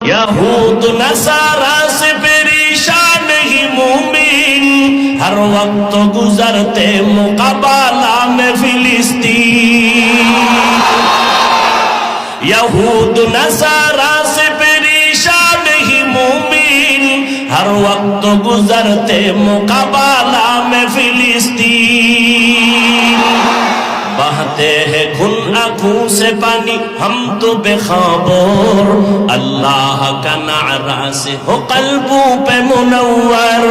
यहूद नसारा से परेशान ही मुमिन, हर वक्त गुजरते मुकाबला में फिलिस्तीन। यहूद नसारा से परेशान ही मुमिन, हर वक्त गुजरते मुकाबला में फिलिस्तीन। बहते हैं खून आंखों से पानी, हम तो बेखबर, अल्लाह का नारा से हो कल्बों पे मुनव्वर।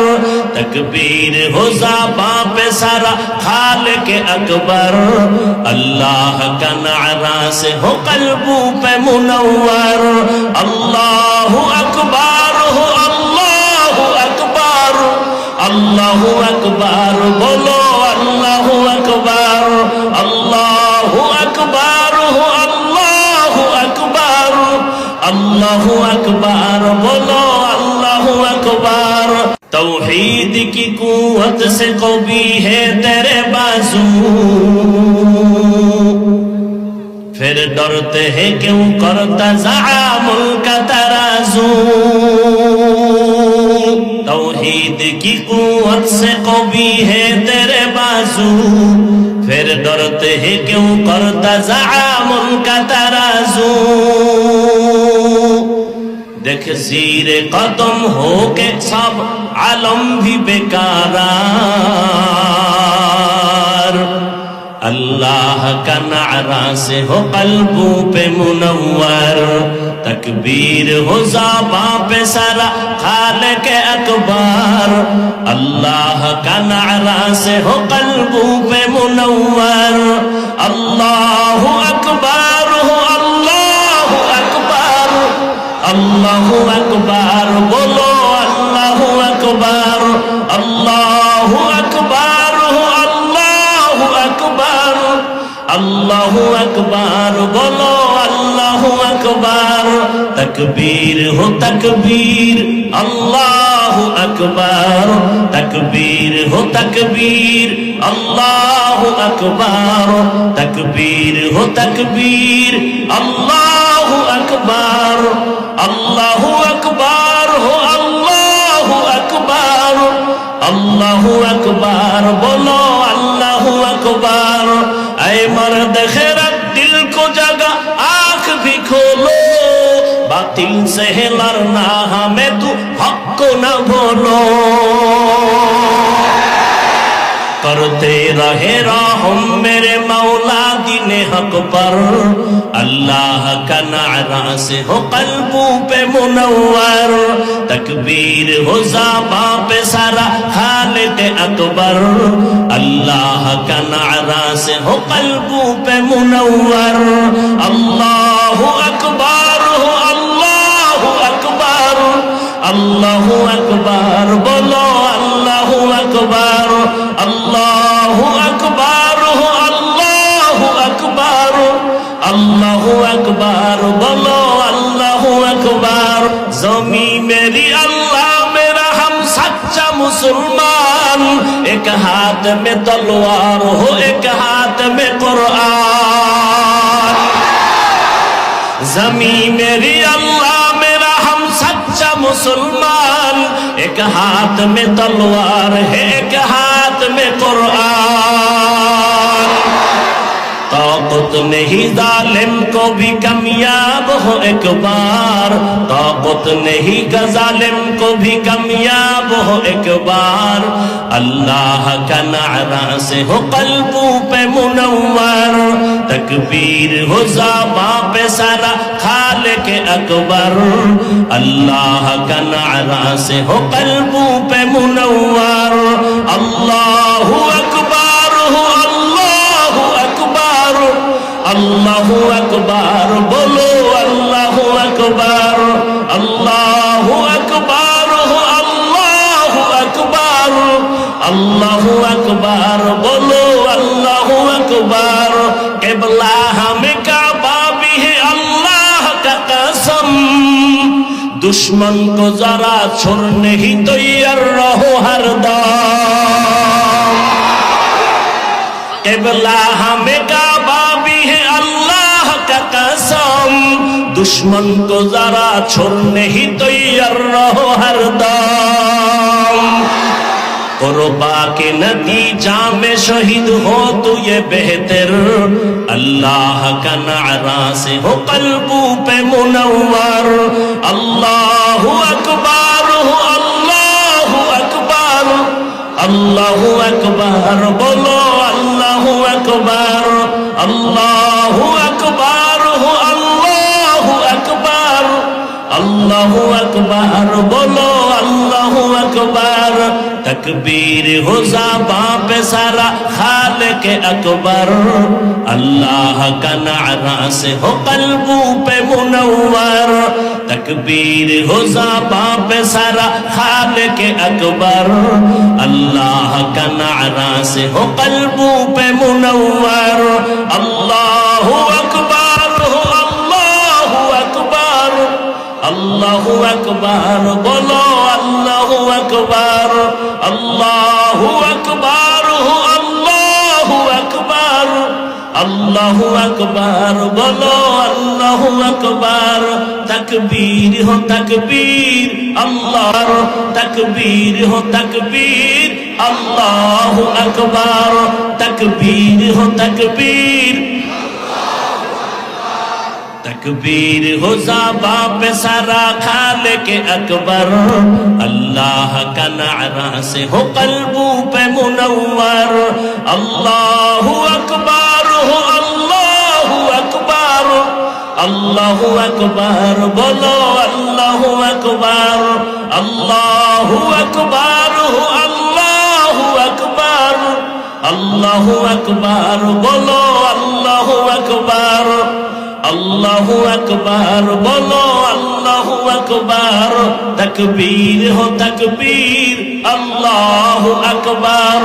तकबीर हो ज़बां पे सारा खालिक अकबर, अल्लाह का नारा से हो कल्बों पे मुनव्वर। अल्लाहु अकबर हो, अल्लाहु अकबर, अल्लाहु अकबर बोलो, अल्लाहु अकबर, अल्लाहु अकबर हो, अल्लाहु अकबर, अल्लाहु अकबर बोलो, अल्लाहु अकबर। तौहीद की कुव्वत से कवी है तेरे बाजू, फिर डरते हैं क्यों करता ज़आमुल का तराजू। तौहीद की कुव्वत से कवी है तेरे बाजू, फिर डरते हैं क्यों करता ज़आमुल का तराजू। देख ज़ीरे कदम हो के सब आलम भी बेकरार, अल्लाह का नारा से हो कल्बों पे मुनव्वर। तकबीर हो ज़बां पे सारा खालिक अकबर, अल्लाह का नारा से हो कल्बों पे मुनव्वर। अल्लाहु अकबर हो, अल्लाहु अकबर, अल्लाहु अकबर बोलो, अल्लाहु अकबर, अल्लाहु अकबर हो, अल्लाहु अकबर, अल्लाहु अकबर बोलो, अल्लाहु अकबर। तकबीर हो तकबीर, अल्लाहु अकबर, तकबीर हो तकबीर, अल्लाहु अकबर, तकबीर हो तकबीर, अल्लाहु अकबर, अल्लाहु अकबर हो, अल्लाहु अकबर, अल्लाहु अकबर बोलो, अल्लाहु अकबर। ऐ मर्द खैरत दिल को जगा आँख भी खोलो, बातिल से है लड़ना हमें तू हक को न भूलो। करते रहे रहम मेरे मौला दीने हक पर, अल्लाह का नारा से हो कल्बों पे मुनव्वर। तकबीर हो ज़बां पे सारा खालिक अकबर, अल्लाह का नारा से हो कल्बों पे मुनव्वर। अल्लाहु अकबर हो, अल्लाहु अकबर, अल्लाहु अकबर बोलो, अल्लाहु अकबर, अल्लाहु अकबर हो, अल्लाहु अकबर, अल्लाहु अकबर बोलो, अल्लाहु अकबर। ज़मी मेरी अल्लाह मेरा हम सच्चा मुसलमान, एक हाथ में तलवार हो, एक हाथ में कुरान। ज़मी मेरी अल्लाह मेरा हम सच्चा मुसलमान, एक हाथ में तलवार है, एक हाथ में कुरान। ताकत नहीं जालिम को भी कामयाब हो एक बार, ताकत नहीं जालिम को भी कामयाब हो एक बार। अल्लाह का नारा से हो कल्बों पे मुनव्वर। तकबीर हो ज़बां पे सारा खालिक अकबर, अल्लाह का नारा से हो कल्बों पे मुनव्वर। अल्लाहु अकबर हो, अल्लाहु अकबर, अल्लाहु अकबर बोलो, अल्लाहु अकबर, अल्लाहु अकबर हो, अल्लाहु अकबर, अल्लाहु अकबर बोलो, अल्लाहु अकबर। क़िबला हमें काबा भी है, अल्लाह का कसम, दुश्मन को जरा छोड़ने ही तैयार रहो हरदम। क़िबला हमें काबा भी है, अल्लाह का कसम, दुश्मन को जरा छोड़ने ही तैयार रहो हरदम। कुर्बा के नतीजा में शहीद हो तो ये बेहतर, अल्लाह का नारा से हो कल्बू पे मुनव्वर। अल्लाहु अकबर हो, अल्लाहु अकबर, अल्लाहु अकबर बोलो, अल्लाहु अकबर, अल्लाहु अकबर हो, अल्लाहु अकबर, अल्लाहु अकबर बोलो, अल्लाहु अकबर। तकबीर हो ज़बां पे सारा खालिक अकबर, अल्लाह का नारा से हो कल्बू पे मुनव्वर। तकबीर हो ज़बां पे सारा खालिक अकबर, अल्लाह का नारा से हो कल्बू पे मुनव्वर। अल्लाहु अकबर हो, अल्लाहु अकबर, अल्लाहु अकबर बोलो, अल्लाहु अकबर, अल्लाहु अकबर हो, अल्लाहु अकबर, अल्लाहु अकबर बोलो, अल्लाहु अकबर। तकबीर हो तकबीर, अल्लाह तकबीर हो तकबीर, अल्लाहु अकबर। तकबीर हो तकबीर, तकबीर हो ज़बां पे सारा खालिक अकबर, अल्लाह का नारा से हो कल्बू पे मुनव्वर। अल्लाहु अकबर हो, अल्लाहु अकबर, अल्लाहु अकबर बोलो, अल्लाहु अकबर, अल्लाहु अकबर हो, अल्लाहु अकबर, अल्लाहु अकबर बोलो, अल्लाहु अकबर, अल्लाहु अकबर बोलो, अल्लाहु अकबर। तकबीर हो तकबीर, अल्लाहु अकबर,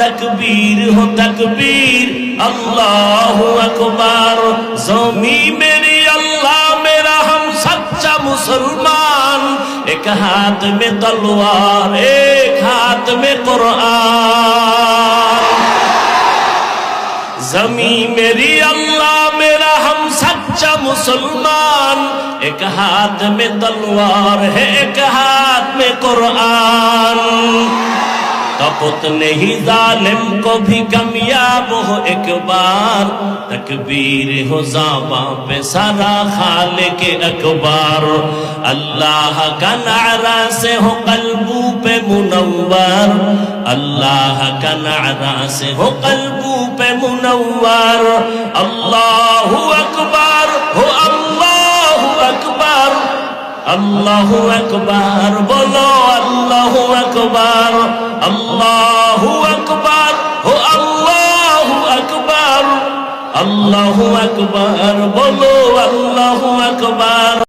तकबीर हो तकबीर, अल्लाहु अकबर। ज़मी मेरी अल्लाह मेरा हम सच्चा मुसलमान, एक हाथ में तलवार एक हाथ में कुरान। ज़मी मेरी अल्लाह मेरा हम सच्चा मुसलमान, एक हाथ में तलवार है एक हाथ में कुरान। कपुत नहीं जालिम को भी कामयाब हो एक बार, तकबीर हो ज़बां पे सारा खालिक अकबर, अल्लाह का नारा से हो कल्बू पे मुनव्वर, अल्लाह का नारा से हो कल्बू पे मुनव्वर। अल्लाहु अकबर हो, अल्लाहु अकबर, अल्लाहु अकबर बोलो, अल्लाहु अकबर, अल्लाहु अकबर हो, अल्लाहु अकबर, अल्लाहु अकबर बोलो, अल्लाहु अकबर।